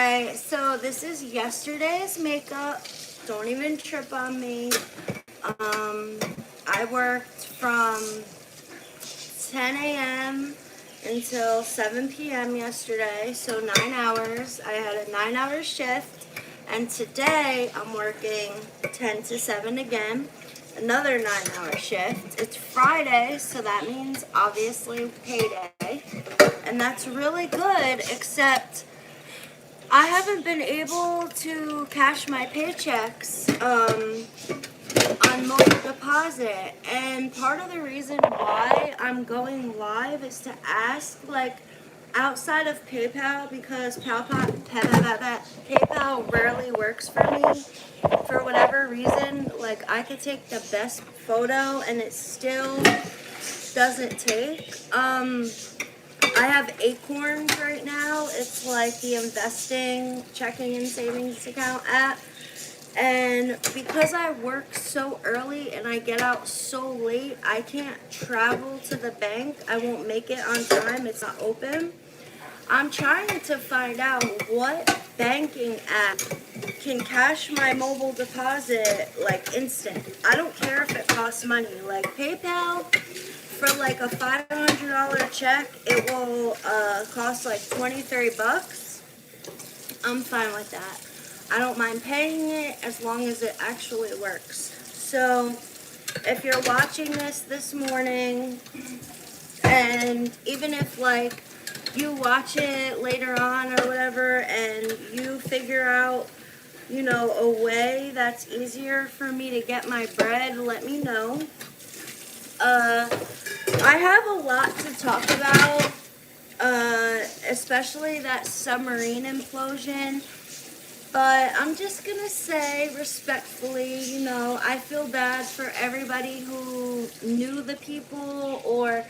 Okay, so this is yesterday's makeup. Don't even trip on me. I worked from 10 a.m. until 7 p.m. yesterday, so 9 hours. I had a 9-hour shift, and today I'm working 10 to 7 again, another 9-hour shift. It's Friday, so that means obviously payday, and that's really good, except I haven't been able to cash my paychecks on mobile deposit, and part of the reason why I'm going live is to ask, like, outside of PayPal, because PayPal rarely works for me for whatever reason. Like, I could take the best photo and it still doesn't take. I have Acorns right now. It's like the investing, checking and savings account app. And because I work so early and I get out so late, I can't travel to the bank. I won't make it on time. It's not open. I'm trying to find out what banking app can cash my mobile deposit like instant. I don't care if it costs money. Like PayPal, for like a $500 check, it will cost like 20, 30 bucks. I'm fine with that. I don't mind paying it as long as it actually works. So if you're watching this morning, and even if like you watch it later on or whatever, and you figure out, you know, a way that's easier for me to get my bread, let me know. I have a lot to talk about, especially that submarine implosion. But I'm just going to say respectfully, you know, I feel bad for everybody who knew the people, or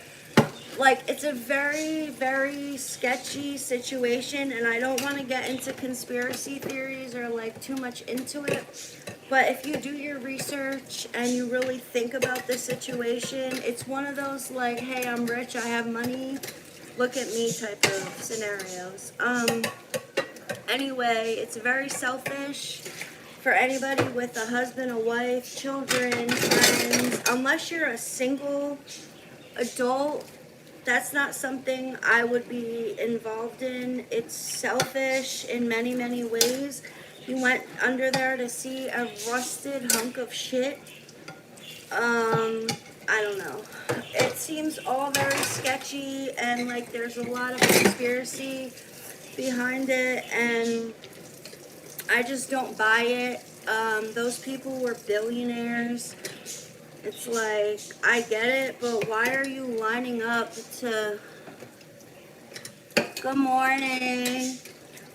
like, it's a very, very sketchy situation, and I don't want to get into conspiracy theories or like too much into it. But if you do your research and you really think about the situation, it's one of those like, hey, I'm rich, I have money, look at me type of scenarios. Anyway, it's very selfish for anybody with a husband, a wife, children, friends. Unless you're a single adult, that's not something I would be involved in. It's selfish in many, many ways. You went under there to see a rusted hunk of shit. I don't know. It seems all very sketchy, and like there's a lot of conspiracy behind it, and I just don't buy it. Those people were billionaires. It's like, I get it, but why are you lining up to... Good morning.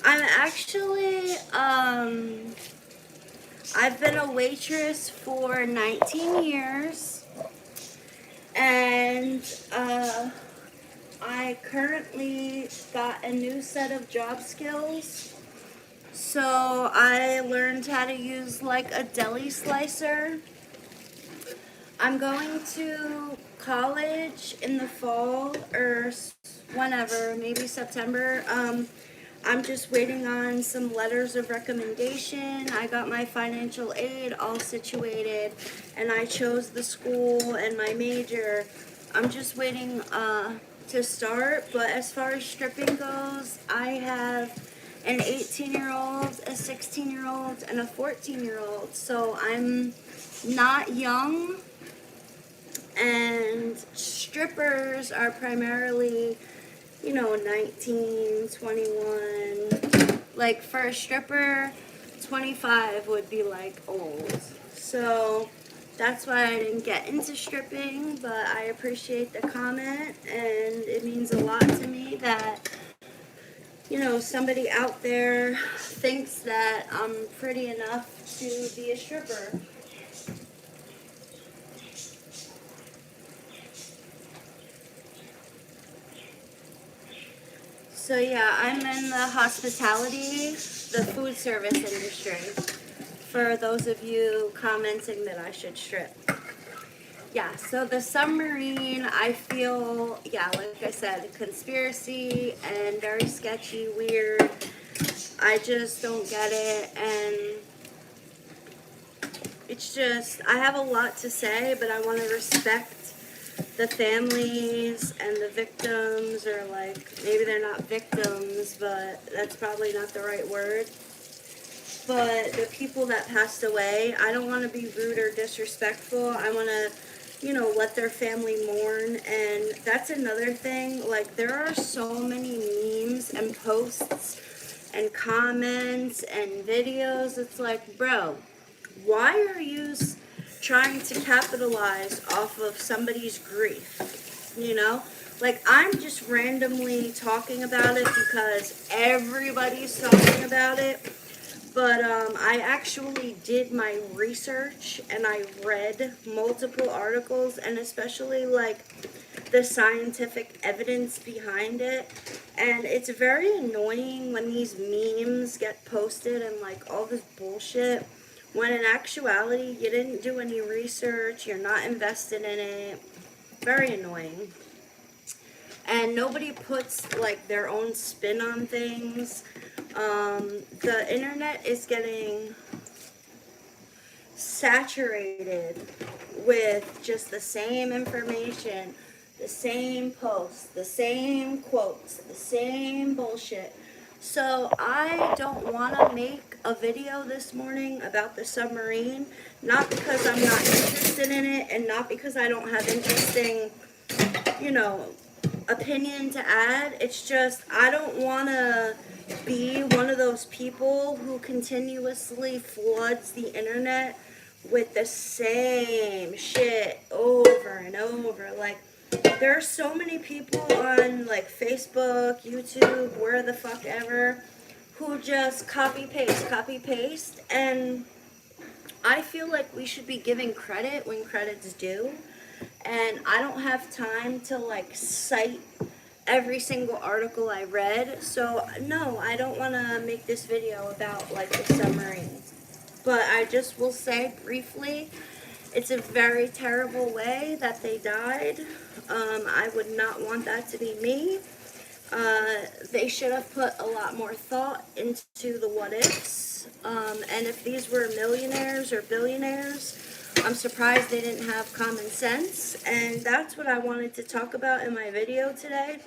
I'm actually, I've been a waitress for 19 years, and I currently got a new set of job skills. So I learned how to use like a deli slicer. I'm going to college in the fall, or whenever, maybe September. I'm just waiting on some letters of recommendation. I got my financial aid all situated, and I chose the school and my major. I'm just waiting to start, but as far as stripping goes, I have an 18-year-old, a 16-year-old, and a 14-year-old. So I'm not young, and strippers are primarily, you know, 19, 21. Like for a stripper, 25 would be like old. So that's why I didn't get into stripping, but I appreciate the comment, and it means a lot to me that, you know, somebody out there thinks that I'm pretty enough to be a stripper. So yeah, I'm in the hospitality, the food service industry, for those of you commenting that I should strip. Yeah, so the submarine, I feel, yeah, like I said, conspiracy and very sketchy, weird. I just don't get it, and it's just, I have a lot to say, but I want to respect the families and the victims, or like, maybe they're not victims, but that's probably not the right word. But the people that passed away, I don't want to be rude or disrespectful. I want to, let their family mourn. And that's another thing. Like, there are so many memes and posts and comments and videos. It's like, bro, why are you trying to capitalize off of somebody's grief? Like, I'm just randomly talking about it because everybody's talking about it. But I actually did my research and I read multiple articles, and especially like the scientific evidence behind it. And it's very annoying when these memes get posted and like all this bullshit, when in actuality you didn't do any research, you're not invested in it. Very annoying. And nobody puts like their own spin on things. The internet is getting saturated with just the same information, the same posts, the same quotes, the same bullshit. So I don't want to make a video this morning about the submarine, not because I'm not interested in it, and not because I don't have interesting, opinion to add. It's just, I don't want to be one of those people who continuously floods the internet with the same shit over and over. Like, there are so many people on like Facebook, YouTube, where the fuck ever, who just copy paste, and I feel like we should be giving credit when credit's due. And I don't have time to like cite every single article I read. So no, I don't want to make this video about like the submarines. But I just will say briefly, it's a very terrible way that they died. I would not want that to be me. They should have put a lot more thought into the what ifs. And if these were millionaires or billionaires, I'm surprised they didn't have common sense. And that's what I wanted to talk about in my video today.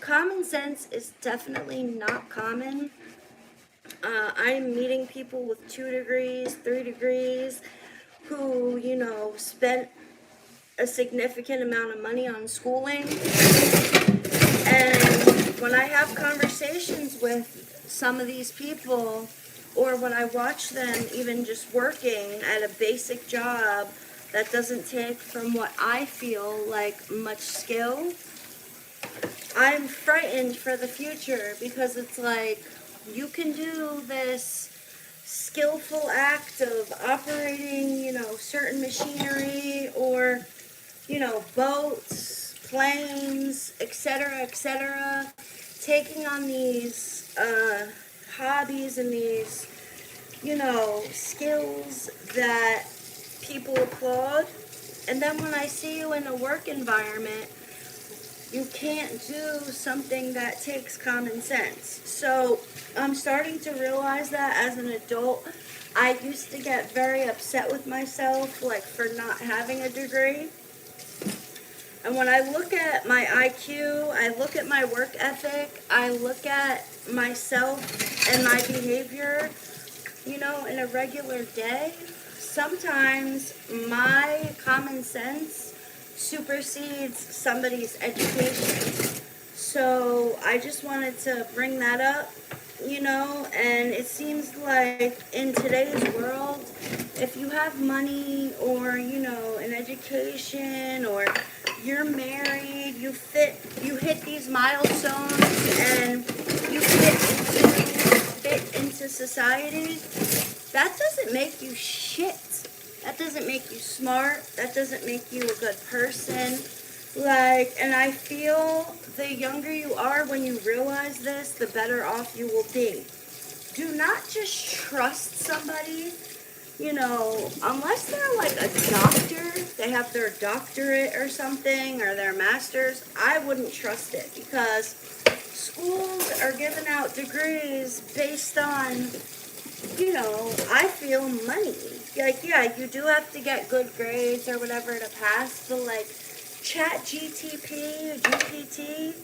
Common sense is definitely not common. I'm meeting people with 2 degrees, 3 degrees, who, spent a significant amount of money on schooling. And when I have conversations with some of these people, or when I watch them even just working at a basic job that doesn't take, from what I feel, like much skill, I'm frightened for the future, because it's like, you can do this skillful act of operating, certain machinery, or, boats, planes, etc., taking on these hobbies and these, skills that people applaud. And then when I see you in a work environment, you can't do something that takes common sense. So I'm starting to realize that as an adult. I used to get very upset with myself, like, for not having a degree. And when I look at my IQ, I look at my work ethic, I look at myself and my behavior, in a regular day, sometimes my common sense supersedes somebody's education. So I just wanted to bring that up, and it seems like in today's world, if you have money, or, an education, or you're married, you hit these milestones, and you fit into society, that doesn't make you shit. That doesn't make you smart. That doesn't make you a good person. Like, and I feel the younger you are, when you realize this, the better off you will be. Do not just trust somebody, unless they're like a doctor, they have their doctorate or something, or their master's. I wouldn't trust it, because schools are giving out degrees based on, you know, I feel money. Like, yeah, you do have to get good grades or whatever to pass, but like Chat GTP, GPT,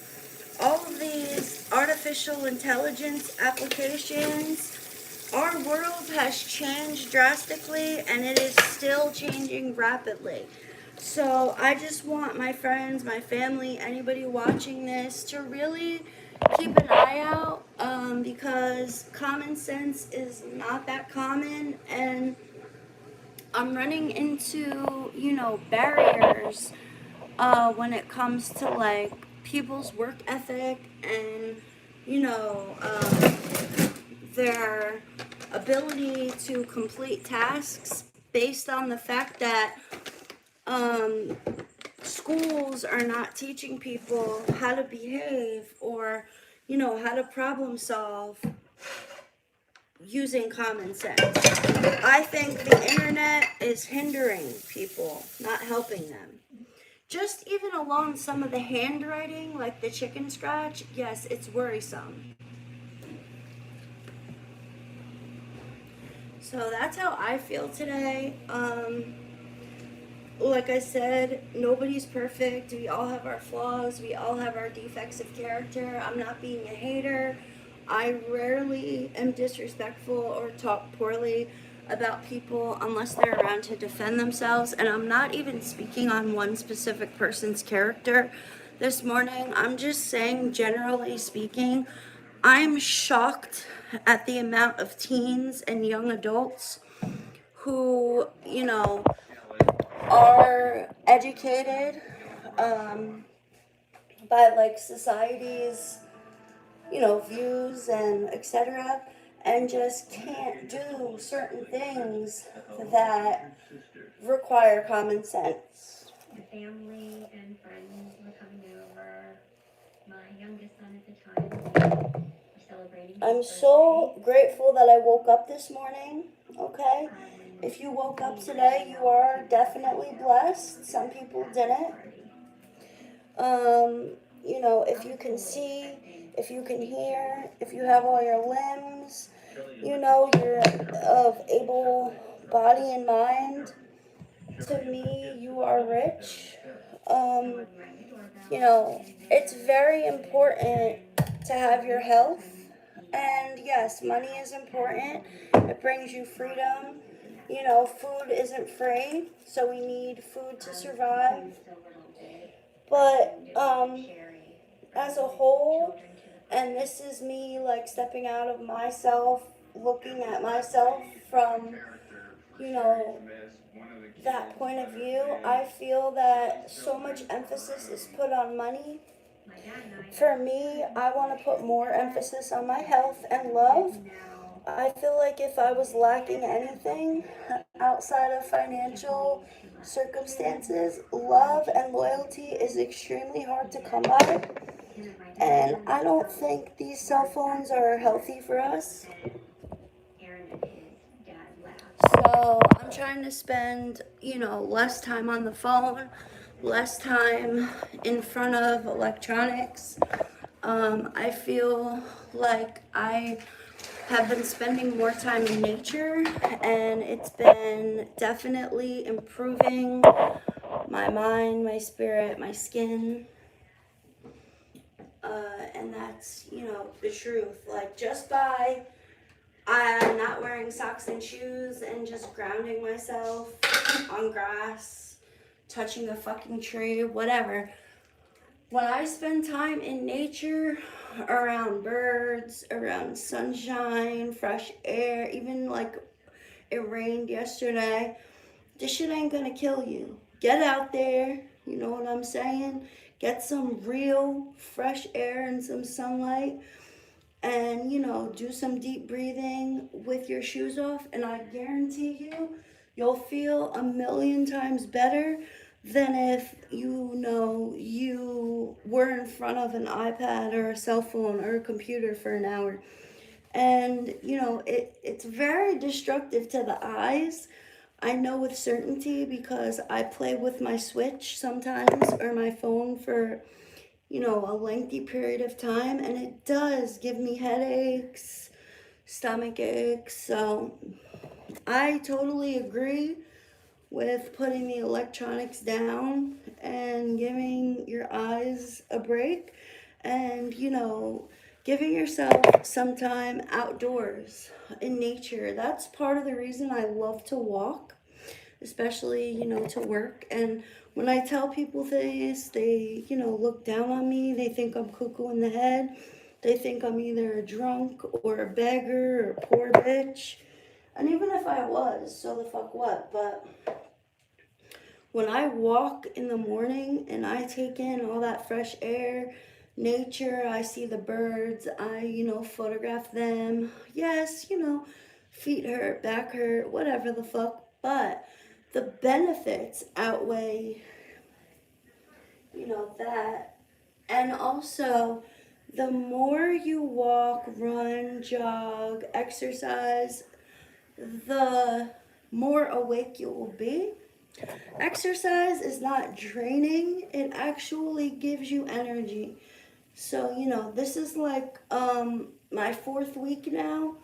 all of these artificial intelligence applications, our world has changed drastically and it is still changing rapidly. So I just want my friends, my family, anybody watching this to really keep an eye out, because common sense is not that common, and I'm running into, you know, barriers when it comes to like people's work ethic and, you know, their ability to complete tasks based on the fact that um, schools are not teaching people how to behave or, you know, how to problem solve using common sense. I think the internet is hindering people, not helping them. Just even along some of the handwriting, like the chicken scratch, yes, it's worrisome. So that's how I feel today. Like I said, nobody's perfect. We all have our flaws. We all have our defects of character. I'm not being a hater. I rarely am disrespectful or talk poorly about people unless they're around to defend themselves. And I'm not even speaking on one specific person's character this morning. I'm just saying, generally speaking, I'm shocked at the amount of teens and young adults who, you know, are educated um, by like society's, you know, views and etc., and just can't do certain things that require common sense. The family and friends were coming over. My youngest son at the time was celebrating his I'm so grateful that I woke up this morning, okay? If you woke up today, you are definitely blessed. Some people didn't. You know, if you can see, if you can hear, if you have all your limbs, you know, you're of able body and mind. To me, you are rich. Um, you know, it's very important to have your health. And yes, money is important. It brings you freedom. You know, food isn't free, so we need food to survive. But as a whole, and this is me like stepping out of myself, looking at myself from, you know, that point of view, I feel that so much emphasis is put on money. For me, I want to put more emphasis on my health and love. I feel like if I was lacking anything outside of financial circumstances, love and loyalty is extremely hard to come by. And I don't think these cell phones are healthy for us. So I'm trying to spend, you know, less time on the phone, less time in front of electronics. I feel like I have been spending more time in nature, and it's been definitely improving my mind, my spirit, my skin. And that's, you know, the truth. Like, just by not wearing socks and shoes and just grounding myself on grass, touching a fucking tree, whatever. When I spend time in nature, around birds, around sunshine, fresh air, even like it rained yesterday, this shit ain't gonna kill you. Get out there, you know what I'm saying? Get some real fresh air and some sunlight, and, you know, do some deep breathing with your shoes off, and I guarantee you, you'll feel a million times better than if, you know, you were in front of an iPad or a cell phone or a computer for an hour. And, you know, it's very destructive to the eyes. I know with certainty because I play with my Switch sometimes or my phone for, a lengthy period of time, and it does give me headaches, stomach aches. So I totally agree with putting the electronics down and giving your eyes a break, and giving yourself some time outdoors in nature. That's part of the reason I love to walk, especially to work. And when I tell people this, they look down on me. They think I'm cuckoo in the head. They think I'm either a drunk or a beggar or a poor bitch. And even if I was, so the fuck what? But when I walk in the morning and I take in all that fresh air, nature, I see the birds, I, photograph them. Yes, feet hurt, back hurt, whatever the fuck. But the benefits outweigh, that. And also, the more you walk, run, jog, exercise, the more awake you will be. Exercise is not draining, it actually gives you energy. So, this is like my 4th week now.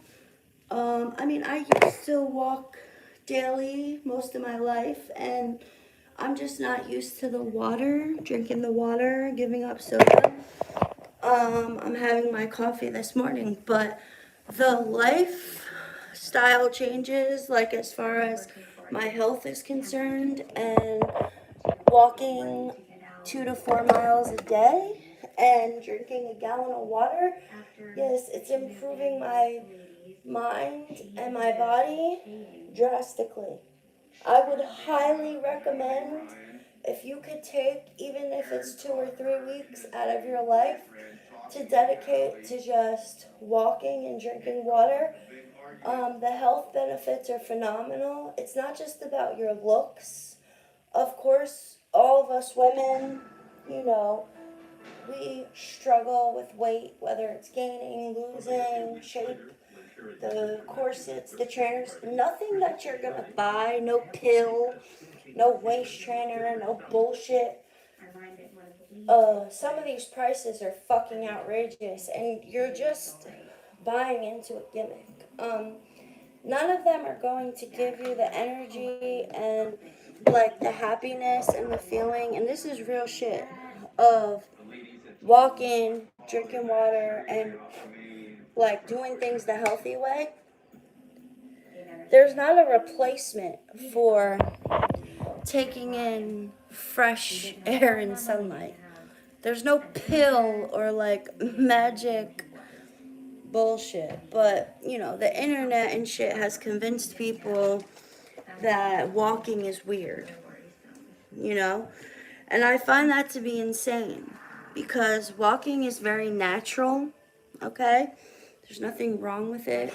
I used to walk daily most of my life, and I'm just not used to the water, drinking the water, giving up soda. I'm having my coffee this morning, but the lifestyle changes, like as far as my health is concerned, and walking 2 to 4 miles a day and drinking a gallon of water, yes, it's improving my mind and my body drastically. I would highly recommend, if you could take, even if it's 2 or 3 weeks out of your life, to dedicate to just walking and drinking water. The health benefits are phenomenal. It's not just about your looks. Of course, all of us women, we struggle with weight, whether it's gaining, losing, shape, the corsets, the trainers, nothing that you're gonna buy, no pill, no waist trainer, no bullshit. Some of these prices are fucking outrageous, and you're just buying into a gimmick. None of them are going to give you the energy and like the happiness and the feeling, and this is real shit, of walking, drinking water, and like doing things the healthy way. There's not a replacement for taking in fresh air and sunlight. There's no pill or like magic bullshit. But, the internet and shit has convinced people that walking is weird, you know? And I find that to be insane because walking is very natural, okay? There's nothing wrong with it.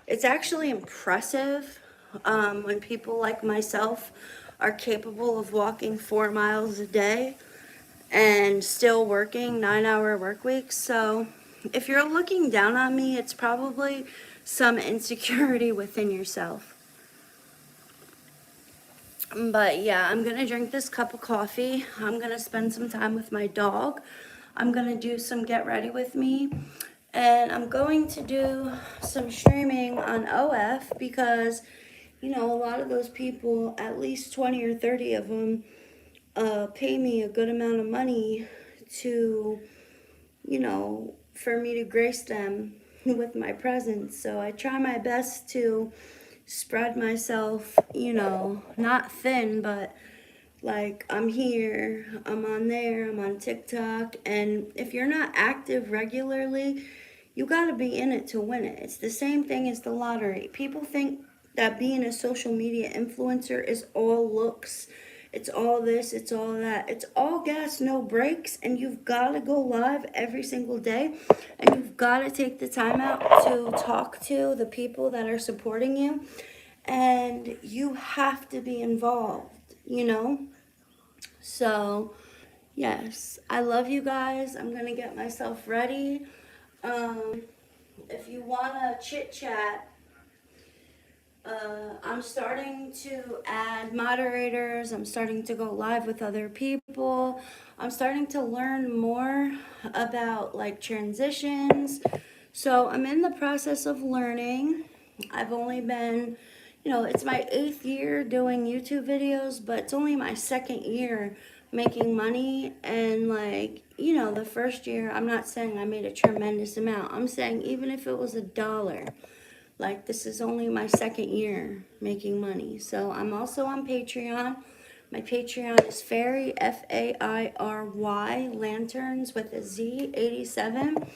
It's actually impressive when people like myself are capable of walking 4 miles a day and still working 9-hour work weeks. So if you're looking down on me, it's probably some insecurity within yourself. But yeah, I'm gonna drink this cup of coffee. I'm gonna spend some time with my dog. I'm gonna do some get ready with me. And I'm going to do some streaming on OF because, a lot of those people, at least 20 or 30 of them, pay me a good amount of money to, for me to grace them with my presence. So I try my best to spread myself, not thin, but like I'm here, I'm on there, I'm on TikTok. And if you're not active regularly, you got to be in it to win it. It's the same thing as the lottery. People think that being a social media influencer is all looks. It's all this, it's all that. It's all gas, no brakes, and you've got to go live every single day. And you've got to take the time out to talk to the people that are supporting you. And you have to be involved. So, yes, I love you guys. I'm going to get myself ready. If you want to chit chat, I'm starting to add moderators. I'm starting to go live with other people. I'm starting to learn more about like transitions. So I'm in the process of learning. I've only been, it's my 8th year doing YouTube videos, but it's only my 2nd year making money. And like, the first year, I'm not saying I made a tremendous amount. I'm saying even if it was $1. Like, this is only my 2nd year making money. So I'm also on Patreon. My Patreon is Fairy, Fairy, Lanterns with a Z, 87.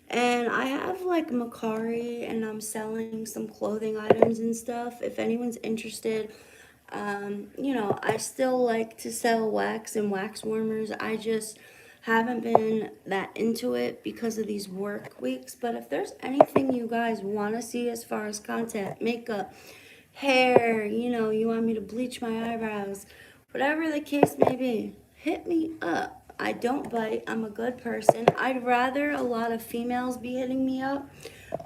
And I have like Macari, and I'm selling some clothing items and stuff. If anyone's interested, I still like to sell wax and wax warmers. I just haven't been that into it because of these work weeks. But if there's anything you guys want to see as far as content, makeup, hair, you want me to bleach my eyebrows, whatever the case may be, hit me up. I don't bite. I'm a good person. I'd rather a lot of females be hitting me up,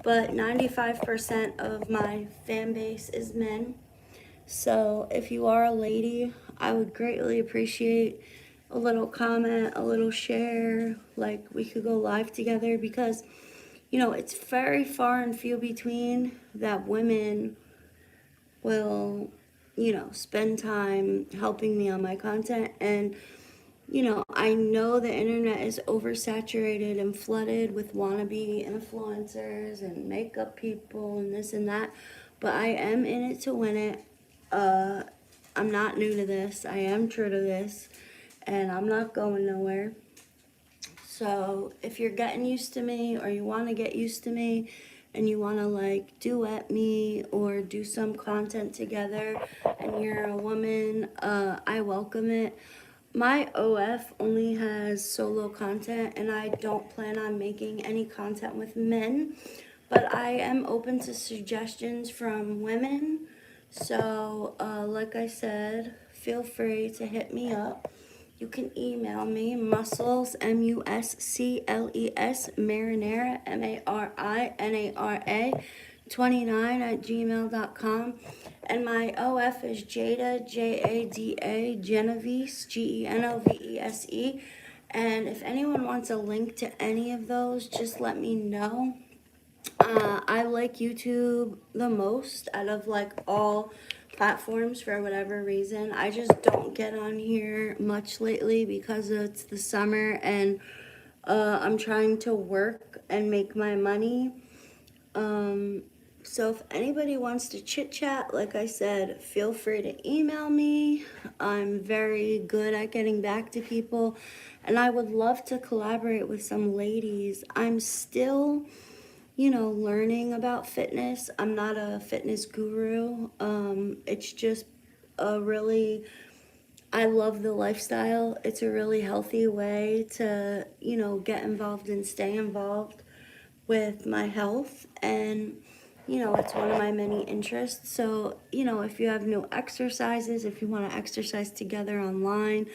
but 95% of my fan base is men. So if you are a lady, I would greatly appreciate a little comment, a little share. Like, we could go live together because, it's very far and few between that women will, spend time helping me on my content. And, I know the internet is oversaturated and flooded with wannabe influencers and makeup people and this and that, but I am in it to win it. Uh, I'm not new to this. I am true to this, and I'm not going nowhere. So if you're getting used to me, or you want to get used to me, and you want to like duet me or do some content together, and you're a woman, I welcome it. My OF only has solo content, and I don't plan on making any content with men, but I am open to suggestions from women. So, like I said, feel free to hit me up. You can email me, muscles, muscles, marinara, marinara, 29 at gmail.com. And my OF is Jada, Jada, Genovese, Genovese. And if anyone wants a link to any of those, just let me know. I like YouTube the most out of like all platforms for whatever reason. I just don't get on here much lately because it's the summer, and I'm trying to work and make my money. Um, so if anybody wants to chit chat, like I said, feel free to email me. I'm very good at getting back to people, and I would love to collaborate with some ladies. I'm still learning about fitness. I'm not a fitness guru. It's just a really, I love the lifestyle. It's a really healthy way to, get involved and stay involved with my health. And, it's one of my many interests. So, if you have new exercises, if you want to exercise together online,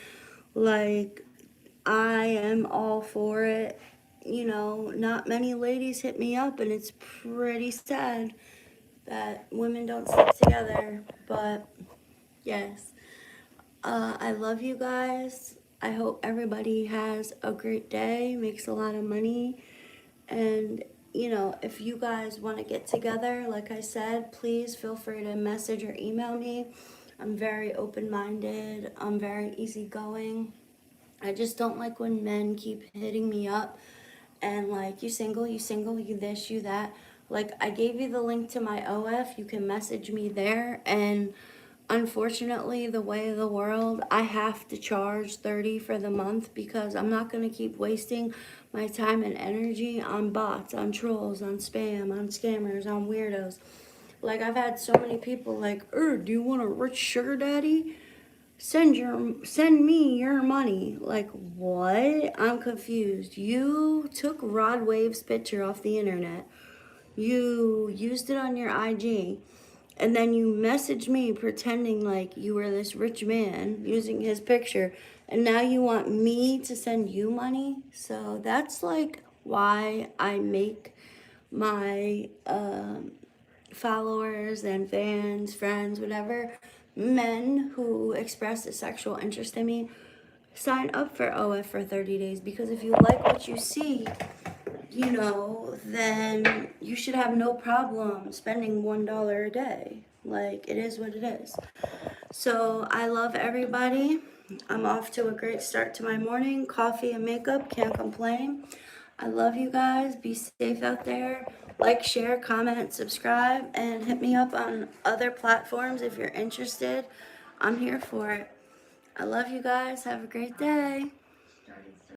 like, I am all for it. Not many ladies hit me up, and it's pretty sad that women don't stick together. But yes, I love you guys. I hope everybody has a great day, makes a lot of money. And, if you guys want to get together, like I said, please feel free to message or email me. I'm very open minded, I'm very easygoing. I just don't like when men keep hitting me up and like, you single, you this, you that. Like, I gave you the link to my OF. You can message me there. And unfortunately, the way of the world, I have to charge 30 for the month because I'm not going to keep wasting my time and energy on bots, on trolls, on spam, on scammers, on weirdos. Like, I've had so many people like, do you want a rich sugar daddy? Send me your money. Like, what? I'm confused. You took Rod Wave's picture off the internet. You used it on your IG. And then you messaged me pretending like you were this rich man using his picture. And now you want me to send you money? So that's like why I make my followers and fans, friends, whatever, men who express a sexual interest in me, sign up for OF for 30 days, because if you like what you see, you know, then you should have no problem spending $1 a day. Like, it is what it is. So I love everybody. I'm off to a great start to my morning. Coffee and makeup, can't complain. I love you guys. Be safe out there. Like, share, comment, subscribe, and hit me up on other platforms if you're interested. I'm here for it. I love you guys. Have a great day. Started